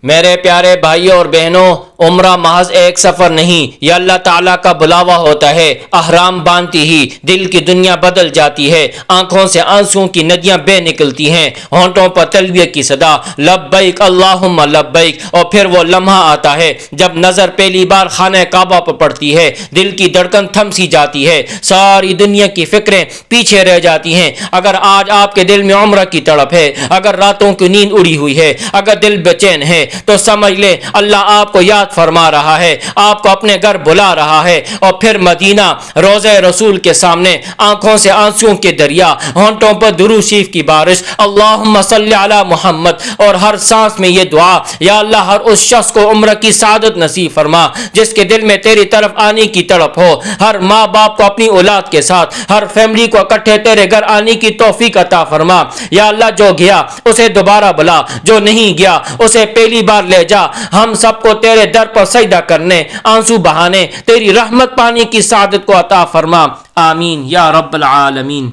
میرے پیارے بھائیوں اور بہنوں، عمرہ محض ایک سفر نہیں، یہ اللہ تعالیٰ کا بلاوا ہوتا ہے۔ احرام باندھتی ہی دل کی دنیا بدل جاتی ہے، آنکھوں سے آنسوں کی ندیاں بہہ نکلتی ہیں، ہونٹوں پر تلبیہ کی صدا لبیک اللہم لبیک، اور پھر وہ لمحہ آتا ہے جب نظر پہلی بار خانہ کعبہ پر پڑتی ہے، دل کی دھڑکن تھم سی جاتی ہے، ساری دنیا کی فکریں پیچھے رہ جاتی ہیں۔ اگر آج آپ کے دل میں عمرہ کی تڑپ ہے، اگر راتوں کی نیند اڑی ہوئی ہے، اگر دل بے چین ہے، تو سمجھ لے اللہ آپ کو یاد فرما رہا ہے، آپ کو اپنے گھر بلا رہا ہے، اور پھر مدینہ روضہ رسول کے سامنے آنکھوں سے آنسوں کے دریا، ہونٹوں پر درود شریف کی بارش، اللہم صلی علی محمد، اور ہر سانس میں یہ دعا، یا اللہ ہر اس شخص کو عمرہ کی سعادت نصیب فرما جس کے دل میں تیری طرف آنے کی تڑپ ہو، ہر ماں باپ کو اپنی اولاد کے ساتھ، ہر فیملی کو اکٹھے تیرے گھر آنے کی توفیق عطا فرما، یا اللہ جو گیا اسے دوبارہ بلا، جو نہیں گیا اسے پہلی بار لے جا، ہم سب کو تیرے در پر سجدہ کرنے، آنسو بہانے، تیری رحمت پانے کی سعادت کو عطا فرما، آمین یا رب العالمین۔